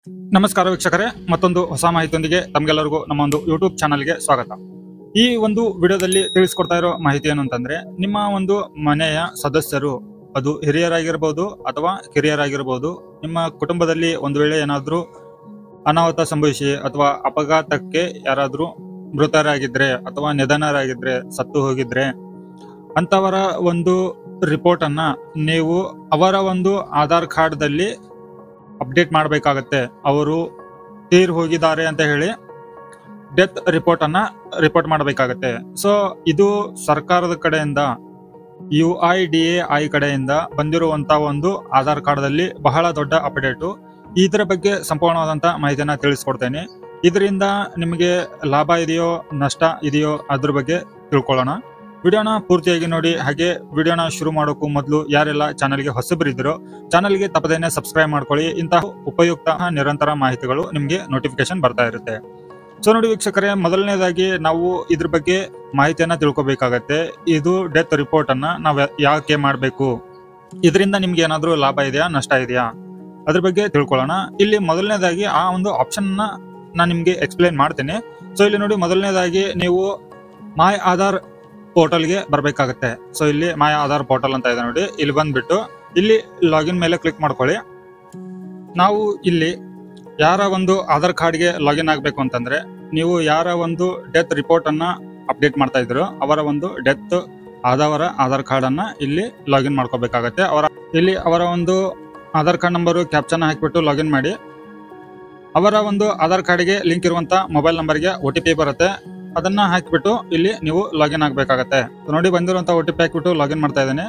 ನಮಸ್ಕಾರ ವೀಕ್ಷಕರೇ, ಮತ್ತೊಂದು ಹೊಸ ಮಾಹಿತಿಯೊಂದಿಗೆ ತಮಗೆಲ್ಲರಿಗೂ ನಮ್ಮ ಒಂದು ಯೂಟ್ಯೂಬ್ ಚಾನಲ್ಗೆ ಸ್ವಾಗತ. ಈ ಒಂದು ವಿಡಿಯೋದಲ್ಲಿ ತಿಳಿಸ್ಕೊಡ್ತಾ ಇರೋ ಮಾಹಿತಿ ಏನು ಅಂತಂದ್ರೆ, ನಿಮ್ಮ ಒಂದು ಮನೆಯ ಸದಸ್ಯರು, ಅದು ಹಿರಿಯರಾಗಿರ್ಬೋದು ಅಥವಾ ಕಿರಿಯರಾಗಿರ್ಬೋದು, ನಿಮ್ಮ ಕುಟುಂಬದಲ್ಲಿ ಒಂದು ವೇಳೆ ಏನಾದ್ರೂ ಅನಾಹುತ ಸಂಭವಿಸಿ ಅಥವಾ ಅಪಘಾತಕ್ಕೆ ಯಾರಾದ್ರೂ ಮೃತರಾಗಿದ್ರೆ ಅಥವಾ ನಿಧನರಾಗಿದ್ರೆ, ಸತ್ತು ಹೋಗಿದ್ರೆ, ಅಂತವರ ಒಂದು ರಿಪೋರ್ಟ್ ಅನ್ನ ನೀವು ಅವರ ಒಂದು ಆಧಾರ್ ಕಾರ್ಡ್ದಲ್ಲಿ ಅಪ್ಡೇಟ್ ಮಾಡಬೇಕಾಗತ್ತೆ. ಅವರು ತೀರ್ ಹೋಗಿದ್ದಾರೆ ಅಂತ ಹೇಳಿ ಡೆತ್ ರಿಪೋರ್ಟ್ ಅನ್ನ ರಿಪೋರ್ಟ್ ಮಾಡಬೇಕಾಗತ್ತೆ. ಸೊ ಇದು ಸರ್ಕಾರದ ಕಡೆಯಿಂದ, UIDAI ಕಡೆಯಿಂದ ಬಂದಿರುವಂತ ಒಂದು ಆಧಾರ್ ಕಾರ್ಡ್ದಲ್ಲಿ ಬಹಳ ದೊಡ್ಡ ಅಪ್ಡೇಟು. ಇದರ ಬಗ್ಗೆ ಸಂಪೂರ್ಣವಾದಂತ ಮಾಹಿತಿಯನ್ನ ತಿಳಿಸ್ಕೊಡ್ತೇನೆ. ಇದರಿಂದ ನಿಮಗೆ ಲಾಭ ಇದೆಯೋ ನಷ್ಟ ಇದೆಯೋ ಅದ್ರ ಬಗ್ಗೆ ತಿಳ್ಕೊಳ್ಳೋಣ. ವಿಡಿಯೋನ ಪೂರ್ತಿಯಾಗಿ ನೋಡಿ. ಹಾಗೆ ವಿಡಿಯೋನ ಶುರು ಮಾಡೋಕ್ಕೂ ಮೊದಲು ಯಾರೆಲ್ಲ ಚಾನಲ್ಗೆ ಹೊಸಬರಿದ್ದೀರೋ ಚಾನಲ್ಗೆ ತಪ್ಪದೇನೆ ಸಬ್ಸ್ಕ್ರೈಬ್ ಮಾಡ್ಕೊಳ್ಳಿ. ಇಂತಹ ಉಪಯುಕ್ತ ನಿರಂತರ ಮಾಹಿತಿಗಳು ನಿಮಗೆ ನೋಟಿಫಿಕೇಶನ್ ಬರ್ತಾ ಇರುತ್ತೆ. ಸೊ ನೋಡಿ ವೀಕ್ಷಕರೇ, ಮೊದಲನೇದಾಗಿ ನಾವು ಇದ್ರ ಬಗ್ಗೆ ಮಾಹಿತಿಯನ್ನ ತಿಳ್ಕೊಬೇಕಾಗತ್ತೆ. ಇದು ಡೆತ್ ರಿಪೋರ್ಟ್ ಅನ್ನ ನಾವು ಯಾಕೆ ಮಾಡಬೇಕು, ಇದರಿಂದ ನಿಮ್ಗೆ ಏನಾದ್ರೂ ಲಾಭ ಇದೆಯಾ ನಷ್ಟ ಇದೆಯಾ ಅದ್ರ ಬಗ್ಗೆ ತಿಳ್ಕೊಳ್ಳೋಣ. ಇಲ್ಲಿ ಮೊದಲನೇದಾಗಿ ಆ ಒಂದು ಆಪ್ಷನ್ ನಾನು ನಿಮ್ಗೆ ಎಕ್ಸ್ಪ್ಲೇನ್ ಮಾಡ್ತೇನೆ. ಸೊ ಇಲ್ಲಿ ನೋಡಿ, ಮೊದಲನೇದಾಗಿ ನೀವು ಮೈ ಆಧಾರ್ ಪೋರ್ಟಲ್ಗೆ ಬರಬೇಕಾಗತ್ತೆ. ಸೊ ಇಲ್ಲಿ ಮೈ ಆಧಾರ್ ಪೋರ್ಟಲ್ ಅಂತ ಇದೆ ನೋಡಿ, ಇಲ್ಲಿ ಬಂದ್ಬಿಟ್ಟು ಇಲ್ಲಿ ಲಾಗಿನ್ ಮೇಲೆ ಕ್ಲಿಕ್ ಮಾಡ್ಕೊಳ್ಳಿ. ನಾವು ಇಲ್ಲಿ ಯಾರ ಒಂದು ಆಧಾರ್ ಕಾರ್ಡ್ಗೆ ಲಾಗಿನ್ ಆಗಬೇಕು ಅಂತಂದ್ರೆ, ನೀವು ಯಾರ ಒಂದು ಡೆತ್ ರಿಪೋರ್ಟ್ ಅನ್ನ ಅಪ್ಡೇಟ್ ಮಾಡ್ತಾ ಇದ್ರು ಅವರ ಒಂದು ಡೆತ್ ಆದವರ ಆಧಾರ್ ಕಾರ್ಡ್ ಅನ್ನ ಇಲ್ಲಿ ಲಾಗಿನ್ ಮಾಡ್ಕೋಬೇಕಾಗತ್ತೆ. ಇಲ್ಲಿ ಅವರ ಒಂದು ಆಧಾರ್ ಕಾರ್ಡ್ ನಂಬರು ಕ್ಯಾಪ್ಚನ್ ಹಾಕಿಬಿಟ್ಟು ಲಾಗಿನ್ ಮಾಡಿ. ಅವರ ಒಂದು ಆಧಾರ್ ಕಾರ್ಡ್ಗೆ ಲಿಂಕ್ ಇರುವಂತ ಮೊಬೈಲ್ ನಂಬರ್ಗೆ OTP ಬರುತ್ತೆ, ಅದನ್ನ ಹಾಕಿಬಿಟ್ಟು ಇಲ್ಲಿ ನೀವು ಲಾಗಿನ್ ಆಗಬೇಕಾಗತ್ತೆ. ನೋಡಿ, ಬಂದಿರುವಂತ OTP ಹಾಕಿಬಿಟ್ಟು ಲಾಗಿನ್ ಮಾಡ್ತಾ ಇದ್ದೇನೆ.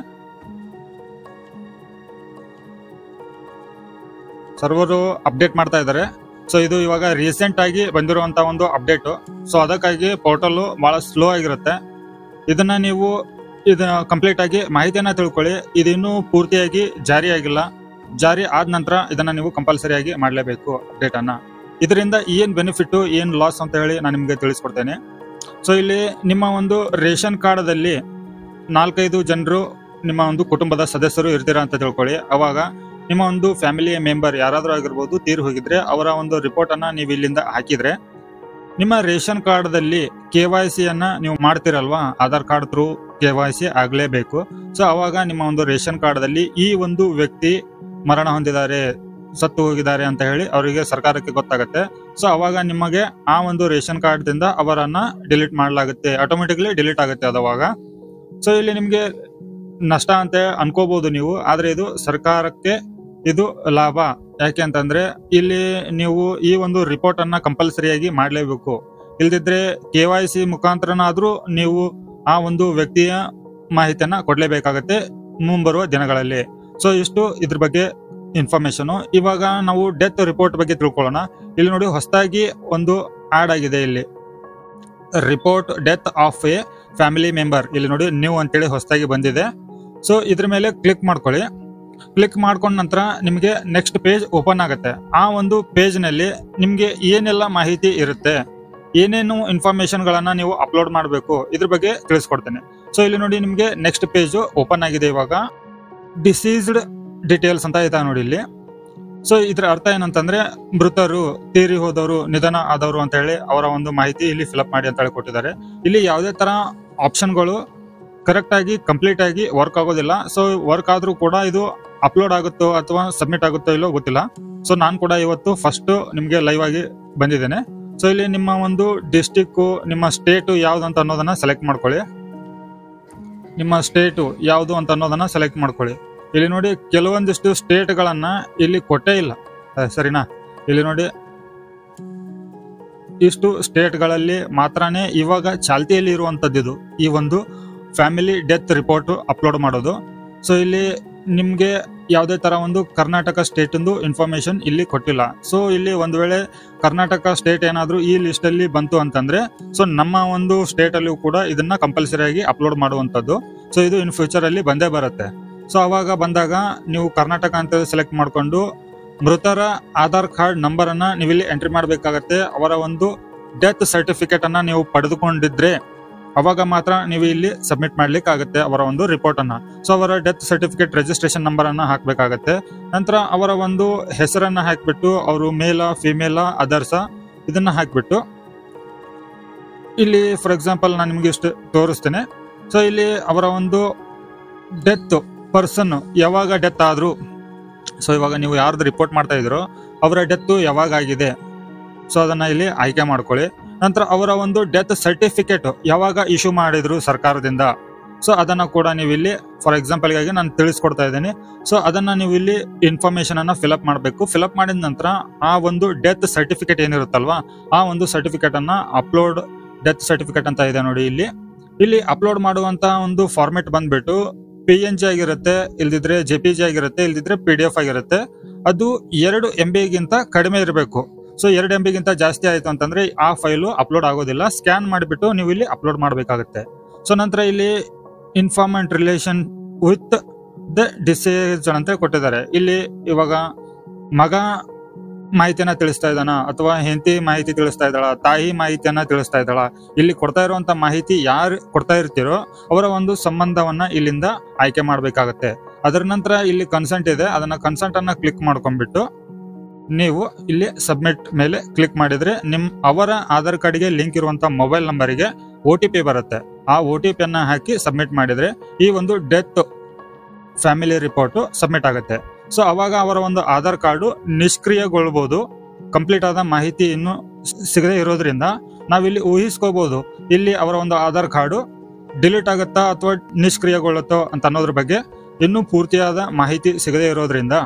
ಸರ್ವರು ಅಪ್ಡೇಟ್ ಮಾಡ್ತಾ ಇದ್ದಾರೆ. ಸೊ ಇದು ಇವಾಗ ರೀಸೆಂಟ್ ಆಗಿ ಬಂದಿರುವಂತ ಒಂದು ಅಪ್ಡೇಟ್. ಸೊ ಅದಕ್ಕಾಗಿ ಪೋರ್ಟಲ್ ಬಹಳ ಸ್ಲೋ ಆಗಿರುತ್ತೆ. ಇದನ್ನ ನೀವು ಕಂಪ್ಲೀಟ್ ಆಗಿ ಮಾಹಿತಿಯನ್ನ ತಿಳ್ಕೊಳ್ಳಿ. ಇದಿನ್ನೂ ಪೂರ್ತಿಯಾಗಿ ಜಾರಿ ಆಗಿಲ್ಲ. ಜಾರಿ ಆದ ನಂತರ ಇದನ್ನ ನೀವು ಕಂಪಲ್ಸರಿ ಆಗಿ ಮಾಡಲೇಬೇಕು ಅಪ್ಡೇಟ್ ಅನ್ನ. ಇದರಿಂದ ಏನ್ ಬೆನಿಫಿಟ್ ಏನ್ ಲಾಸ್ ಅಂತ ಹೇಳಿ ನಾನು ನಿಮ್ಗೆ ತಿಳಿಸ್ಕೊಡ್ತೇನೆ. ಸೊ ಇಲ್ಲಿ ನಿಮ್ಮ ಒಂದು ರೇಷನ್ ಕಾರ್ಡ್ದಲ್ಲಿ 4-5 ಜನರು ನಿಮ್ಮ ಒಂದು ಕುಟುಂಬದ ಸದಸ್ಯರು ಇರ್ತೀರಾ ಅಂತ ತಿಳ್ಕೊಳ್ಳಿ. ಅವಾಗ ನಿಮ್ಮ ಒಂದು ಫ್ಯಾಮಿಲಿಯ ಮೆಂಬರ್ ಯಾರಾದ್ರೂ ಆಗಿರ್ಬೋದು ತೀರ್ ಹೋಗಿದ್ರೆ ಅವರ ಒಂದು ರಿಪೋರ್ಟ್ ಅನ್ನ ನೀವು ಇಲ್ಲಿಂದ ಹಾಕಿದ್ರೆ, ನಿಮ್ಮ ರೇಷನ್ ಕಾರ್ಡ್ದಲ್ಲಿ KYC ಅನ್ನ ನೀವು ಮಾಡ್ತಿರಲ್ವಾ, ಆಧಾರ್ ಕಾರ್ಡ್ ಥ್ರೂ KYC ಆಗ್ಲೇಬೇಕು. ಸೊ ಅವಾಗ ನಿಮ್ಮ ಒಂದು ರೇಷನ್ ಕಾರ್ಡ್ದಲ್ಲಿ ಈ ಒಂದು ವ್ಯಕ್ತಿ ಮರಣ ಹೊಂದಿದ್ದಾರೆ, ಸತ್ತು ಹೋಗಿದ್ದಾರೆ ಅಂತ ಹೇಳಿ ಅವರಿಗೆ ಸರ್ಕಾರಕ್ಕೆ ಗೊತ್ತಾಗುತ್ತೆ. ಸೊ ಅವಾಗ ನಿಮಗೆ ಆ ಒಂದು ರೇಷನ್ ಕಾರ್ಡ್ ದಿಂದ ಅವರನ್ನ ಡಿಲೀಟ್ ಮಾಡಲಾಗುತ್ತೆ, ಆಟೋಮೆಟಿಕ್ಲಿ ಡಿಲೀಟ್ ಆಗುತ್ತೆ ಅದವಾಗ. ಸೊ ಇಲ್ಲಿ ನಿಮ್ಗೆ ನಷ್ಟ ಅಂತ ಅನ್ಕೋಬಹುದು ನೀವು, ಆದ್ರೆ ಇದು ಸರ್ಕಾರಕ್ಕೆ ಇದು ಲಾಭ. ಯಾಕೆ ಅಂತಂದ್ರೆ ಇಲ್ಲಿ ನೀವು ಈ ಒಂದು ರಿಪೋರ್ಟ್ ಅನ್ನ ಕಂಪಲ್ಸರಿಯಾಗಿ ಮಾಡ್ಲೇಬೇಕು. ಇಲ್ದಿದ್ರೆ KYC ಮುಖಾಂತರನಾದ್ರೂ ನೀವು ಆ ಒಂದು ವ್ಯಕ್ತಿಯ ಮಾಹಿತಿಯನ್ನ ಕೊಡ್ಲೇಬೇಕಾಗತ್ತೆ ಮುಂಬರುವ ದಿನಗಳಲ್ಲಿ. ಸೊ ಇಷ್ಟು ಇದ್ರ ಬಗ್ಗೆ ಇನ್ಫಾರ್ಮೇಶನ್. ಇವಾಗ ನಾವು ಡೆತ್ ರಿಪೋರ್ಟ್ ಬಗ್ಗೆ ತಿಳ್ಕೊಳ್ಳೋಣ. ಇಲ್ಲಿ ನೋಡಿ, ಹೊಸದಾಗಿ ಒಂದು ಆಡ್ ಆಗಿದೆ. ಇಲ್ಲಿ report death of A family member, ಇಲ್ಲಿ ನೋಡಿ ನ್ಯೂ ಅಂತೇಳಿ ಹೊಸದಾಗಿ ಬಂದಿದೆ. ಸೊ ಇದ್ರ ಮೇಲೆ ಕ್ಲಿಕ್ ಮಾಡ್ಕೊಳ್ಳಿ. ಕ್ಲಿಕ್ ಮಾಡ್ಕೊಂಡ ನಂತರ ನಿಮಗೆ ನೆಕ್ಸ್ಟ್ ಪೇಜ್ ಓಪನ್ ಆಗುತ್ತೆ. ಆ ಒಂದು ಪೇಜ್ ನಲ್ಲಿ ನಿಮ್ಗೆ ಏನೆಲ್ಲ ಮಾಹಿತಿ ಇರುತ್ತೆ, ಏನೇನು ಇನ್ಫಾರ್ಮೇಶನ್ ಗಳನ್ನ ನೀವು ಅಪ್ಲೋಡ್ ಮಾಡಬೇಕು, ಇದ್ರ ಬಗ್ಗೆ ತಿಳಿಸ್ಕೊಡ್ತೇನೆ. ಸೊ ಇಲ್ಲಿ ನೋಡಿ, ನಿಮ್ಗೆ ನೆಕ್ಸ್ಟ್ ಪೇಜ್ ಓಪನ್ ಆಗಿದೆ. ಇವಾಗ ಡಿಸೀಸ್ಡ್ ಡೀಟೇಲ್ಸ್ ಅಂತ ಇದೆ ನೋಡಿ ಇಲ್ಲಿ. ಸೊ ಇದ್ರ ಅರ್ಥ ಏನಂತಂದ್ರೆ, ಮೃತರು, ತೀರಿ ಹೋದವರು, ನಿಧನ ಆದವರು ಅಂತ ಹೇಳಿ ಅವರ ಒಂದು ಮಾಹಿತಿ ಇಲ್ಲಿ ಫಿಲ್ಅಪ್ ಮಾಡಿ ಅಂತ ಹೇಳಿ ಕೊಟ್ಟಿದ್ದಾರೆ. ಇಲ್ಲಿ ಯಾವುದೇ ತರ ಆಪ್ಷನ್ಗಳು ಕರೆಕ್ಟ್ ಆಗಿ ಕಂಪ್ಲೀಟ್ ಆಗಿ ವರ್ಕ್ ಆಗೋದಿಲ್ಲ. ಸೊ ವರ್ಕ್ ಆದ್ರೂ ಕೂಡ ಇದು ಅಪ್ಲೋಡ್ ಆಗುತ್ತೋ ಅಥವಾ ಸಬ್ಮಿಟ್ ಆಗುತ್ತೋ ಇಲ್ಲೋ ಗೊತ್ತಿಲ್ಲ. ಸೊ ನಾನು ಕೂಡ ಇವತ್ತು ಫಸ್ಟ್ ನಿಮ್ಗೆ ಲೈವ್ ಆಗಿ ಬಂದಿದ್ದೇನೆ. ಸೊ ಇಲ್ಲಿ ನಿಮ್ಮ ಒಂದು ಡಿಸ್ಟಿಕ್, ನಿಮ್ಮ ಸ್ಟೇಟ್ ಯಾವ್ದು ಅಂತ ಅನ್ನೋದನ್ನ ಸೆಲೆಕ್ಟ್ ಮಾಡ್ಕೊಳ್ಳಿ. ನಿಮ್ಮ ಸ್ಟೇಟ್ ಯಾವ್ದು ಅಂತ ಅನ್ನೋದನ್ನ ಸೆಲೆಕ್ಟ್ ಮಾಡ್ಕೊಳ್ಳಿ. ಇಲ್ಲಿ ನೋಡಿ, ಕೆಲವೊಂದಿಷ್ಟು ಸ್ಟೇಟ್ ಗಳನ್ನ ಇಲ್ಲಿ ಕೊಟ್ಟೇ ಇಲ್ಲ, ಸರಿನಾ? ಇಲ್ಲಿ ನೋಡಿ, ಇಷ್ಟು ಸ್ಟೇಟ್ ಗಳಲ್ಲಿ ಮಾತ್ರನೇ ಇವಾಗ ಚಾಲ್ತಿಯಲ್ಲಿ ಇರುವಂತದ್ದು ಈ ಒಂದು ಫ್ಯಾಮಿಲಿ ಡೆತ್ ರಿಪೋರ್ಟ್ ಅಪ್ಲೋಡ್ ಮಾಡೋದು. ಸೊ ಇಲ್ಲಿ ನಿಮ್ಗೆ ಯಾವುದೇ ತರ ಒಂದು ಕರ್ನಾಟಕ ಸ್ಟೇಟ್ ಇನ್ಫಾರ್ಮೇಶನ್ ಇಲ್ಲಿ ಕೊಟ್ಟಿಲ್ಲ. ಸೊ ಇಲ್ಲಿ ಒಂದು ವೇಳೆ ಕರ್ನಾಟಕ ಸ್ಟೇಟ್ ಏನಾದ್ರೂ ಈ ಲಿಸ್ಟ್ ಅಲ್ಲಿ ಬಂತು ಅಂತಂದ್ರೆ, ಸೊ ನಮ್ಮ ಒಂದು ಸ್ಟೇಟ್ ಅಲ್ಲಿಯೂ ಕೂಡ ಇದನ್ನ ಕಂಪಲ್ಸರಿ ಆಗಿ ಅಪ್ಲೋಡ್ ಮಾಡುವಂತದ್ದು. ಸೊ ಇದು ಇನ್ ಫ್ಯೂಚರ್ ಅಲ್ಲಿ ಬಂದೇ ಬರುತ್ತೆ. ಸೊ ಅವಾಗ ಬಂದಾಗ ನೀವು ಕರ್ನಾಟಕ ಅಂತ ಸೆಲೆಕ್ಟ್ ಮಾಡ್ಕೊಂಡು ಮೃತರ ಆಧಾರ್ ಕಾರ್ಡ್ ನಂಬರ್ ಅನ್ನ ನೀವು ಇಲ್ಲಿ ಎಂಟ್ರಿ ಮಾಡಬೇಕಾಗತ್ತೆ. ಅವರ ಒಂದು ಡೆತ್ ಸರ್ಟಿಫಿಕೇಟ್ ಅನ್ನ ನೀವು ಪಡೆದುಕೊಂಡಿದ್ರೆ ಅವಾಗ ಮಾತ್ರ ನೀವು ಇಲ್ಲಿ ಸಬ್ಮಿಟ್ ಮಾಡ್ಲಿಕ್ಕೆ ಆಗುತ್ತೆ ಅವರ ಒಂದು ರಿಪೋರ್ಟ್ ಅನ್ನ. ಸೊ ಅವರ ಡೆತ್ ಸರ್ಟಿಫಿಕೇಟ್ ರಿಜಿಸ್ಟ್ರೇಷನ್ ನಂಬರ್ ಅನ್ನ ಹಾಕ್ಬೇಕಾಗತ್ತೆ. ನಂತರ ಅವರ ಒಂದು ಹೆಸರನ್ನ ಹಾಕ್ಬಿಟ್ಟು ಅವರು ಮೇಲ ಫಿಮೇಲ ಅದರ್ಸ ಇದನ್ನ ಹಾಕ್ಬಿಟ್ಟು ಇಲ್ಲಿ ಫಾರ್ ಎಕ್ಸಾಂಪಲ್ ನಾನು ನಿಮಗೆ ಇಷ್ಟು ತೋರಿಸ್ತೇನೆ. ಸೊ ಇಲ್ಲಿ ಅವರ ಒಂದು ಡೆತ್ ಪರ್ಸನ್ ಯಾವಾಗ ಡೆತ್ ಆದ್ರು, ಸೊ ಇವಾಗ ನೀವು ಯಾರ್ದು ರಿಪೋರ್ಟ್ ಮಾಡ್ತಾ ಇದ್ರೋ ಅವರ ಡೆತ್ ಯಾವಾಗ ಆಗಿದೆ, ಸೊ ಅದನ್ನ ಇಲ್ಲಿ ಆಯ್ಕೆ ಮಾಡ್ಕೊಳ್ಳಿ. ನಂತರ ಅವರ ಒಂದು ಡೆತ್ ಸರ್ಟಿಫಿಕೇಟ್ ಯಾವಾಗ ಇಶ್ಯೂ ಮಾಡಿದ್ರು ಸರ್ಕಾರದಿಂದ, ಸೊ ಅದನ್ನ ಕೂಡ ನೀವು ಇಲ್ಲಿ ಫಾರ್ ಎಕ್ಸಾಂಪಲ್ ಗಾಗಿ ನಾನು ತಿಳಿಸ್ಕೊಡ್ತಾ ಇದ್ದೀನಿ. ಸೊ ಅದನ್ನ ನೀವು ಇಲ್ಲಿ ಇನ್ಫಾರ್ಮೇಶನ್ ಅನ್ನ ಫಿಲ್ಅಪ್ ಮಾಡಬೇಕು. ಫಿಲ್ಅಪ್ ಮಾಡಿದ ನಂತರ ಆ ಒಂದು ಡೆತ್ ಸರ್ಟಿಫಿಕೇಟ್ ಏನಿರುತ್ತಲ್ವಾ ಆ ಒಂದು ಸರ್ಟಿಫಿಕೇಟ್ ಅನ್ನ ಅಪ್ಲೋಡ್ ಡೆತ್ ಸರ್ಟಿಫಿಕೇಟ್ ಅಂತ ಇದೆ ನೋಡಿ, ಇಲ್ಲಿ ಅಪ್ಲೋಡ್ ಮಾಡುವಂತ ಒಂದು ಫಾರ್ಮೆಟ್ ಬಂದ್ಬಿಟ್ಟು PNG ಆಗಿರುತ್ತೆ, ಇಲ್ದಿದ್ರೆ JPG ಆಗಿರುತ್ತೆ, ಇಲ್ದಿದ್ರೆ PDF ಆಗಿರುತ್ತೆ. ಅದು 2 MB ಗಿಂತ ಕಡಿಮೆ ಇರಬೇಕು. ಸೊ 2 MB ಗಿಂತ ಜಾಸ್ತಿ ಆಯ್ತು ಅಂತಂದ್ರೆ ಆ ಫೈಲು ಅಪ್ಲೋಡ್ ಆಗೋದಿಲ್ಲ. ಸ್ಕ್ಯಾನ್ ಮಾಡಿಬಿಟ್ಟು ನೀವು ಇಲ್ಲಿ ಅಪ್ಲೋಡ್ ಮಾಡಬೇಕಾಗುತ್ತೆ. ಸೊ ನಂತರ ಇಲ್ಲಿ ಇನ್ಫಾರ್ಮೆಂಟ್ ರಿಲೇಷನ್ ವಿತ್ ದ ಡಿಸೇಜ್ಡ್ ಅಂತ ಕೊಟ್ಟಿದ್ದಾರೆ. ಇಲ್ಲಿ ಇವಾಗ ಮಗ ಮಾಹಿತಿಯನ್ನ ತಿಳಿಸ್ತಾ ಇದ್ದಾನ ಅಥವಾ ಹೆಂಡತಿ ಮಾಹಿತಿ ತಿಳಿಸ್ತಾ ಇದ್ದಾಳ, ತಾಯಿ ಮಾಹಿತಿಯನ್ನ ತಿಳಿಸ್ತಾ ಇದ್ದಾಳ, ಇಲ್ಲಿ ಕೊಡ್ತಾ ಇರುವಂತ ಮಾಹಿತಿ ಯಾರು ಕೊಡ್ತಾ ಇರ್ತೀರೋ ಅವರ ಒಂದು ಸಂಬಂಧವನ್ನ ಇಲ್ಲಿಂದ ಆಯ್ಕೆ ಮಾಡ್ಬೇಕಾಗತ್ತೆ. ಅದರ ನಂತರ ಇಲ್ಲಿ ಕನ್ಸೆಂಟ್ ಇದೆ, ಅದನ್ನ ಕನ್ಸೆಂಟ್ ಅನ್ನ ಕ್ಲಿಕ್ ಮಾಡ್ಕೊಂಡ್ಬಿಟ್ಟು ನೀವು ಇಲ್ಲಿ ಸಬ್ಮಿಟ್ ಮೇಲೆ ಕ್ಲಿಕ್ ಮಾಡಿದ್ರೆ ಅವರ ಆಧಾರ್ ಕಾರ್ಡ್ಗೆ ಲಿಂಕ್ ಇರುವಂತ ಮೊಬೈಲ್ ನಂಬರಿಗೆ OTP ಬರುತ್ತೆ. ಆ OTP ಅನ್ನ ಹಾಕಿ ಸಬ್ಮಿಟ್ ಮಾಡಿದ್ರೆ ಈ ಒಂದು ಡೆತ್ ಫ್ಯಾಮಿಲಿ ರಿಪೋರ್ಟ್ ಸಬ್ಮಿಟ್ ಆಗುತ್ತೆ. ಸೊ ಅವಾಗ ಅವರ ಒಂದು ಆಧಾರ್ ಕಾರ್ಡು ನಿಷ್ಕ್ರಿಯಗೊಳ್ಬಹುದು. ಕಂಪ್ಲೀಟ್ ಆದ ಮಾಹಿತಿ ಇನ್ನು ಸಿಗದೆ ಇರೋದ್ರಿಂದ ನಾವಿಲ್ಲಿ ಊಹಿಸ್ಕೋಬಹುದು ಇಲ್ಲಿ ಅವರ ಒಂದು ಆಧಾರ್ ಕಾರ್ಡು ಡಿಲೀಟ್ ಆಗುತ್ತಾ ಅಥವಾ ನಿಷ್ಕ್ರಿಯಗೊಳ್ಳುತ್ತೋ ಅಂತ ಅನ್ನೋದ್ರ ಬಗ್ಗೆ ಇನ್ನೂ ಪೂರ್ತಿಯಾದ ಮಾಹಿತಿ ಸಿಗದೆ ಇರೋದ್ರಿಂದ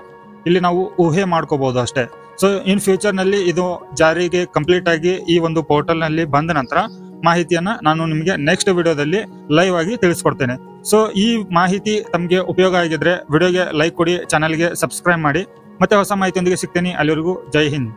ಇಲ್ಲಿ ನಾವು ಊಹೆ ಮಾಡ್ಕೋಬಹುದು ಅಷ್ಟೇ. ಸೊ ಇನ್ ಫ್ಯೂಚರ್ ನಲ್ಲಿ ಇದು ಜಾರಿಗೆ ಕಂಪ್ಲೀಟ್ ಆಗಿ ಈ ಒಂದು ಪೋರ್ಟಲ್ ನಲ್ಲಿ ಬಂದ ನಂತರ ಮಾಹಿತಿಯನ್ನ ನಾನು ನಿಮಗೆ ನೆಕ್ಸ್ಟ್ ವಿಡಿಯೋದಲ್ಲಿ ಲೈವ್ ಆಗಿ ತಿಳಿಸ್ಕೊಡ್ತೇನೆ. ಸೊ ಈ ಮಾಹಿತಿ ತಮಗೆ ಉಪಯೋಗ ಆಗಿದ್ರೆ ವಿಡಿಯೋಗೆ ಲೈಕ್ ಕೊಡಿ, ಚಾನಲ್ಗೆ ಸಬ್ಸ್ಕ್ರೈಬ್ ಮಾಡಿ. ಮತ್ತೆ ಹೊಸ ಮಾಹಿತಿಯೊಂದಿಗೆ ಸಿಗ್ತೇನೆ. ಅಲ್ಲಿವರೆಗೂ ಜೈ ಹಿಂದ್.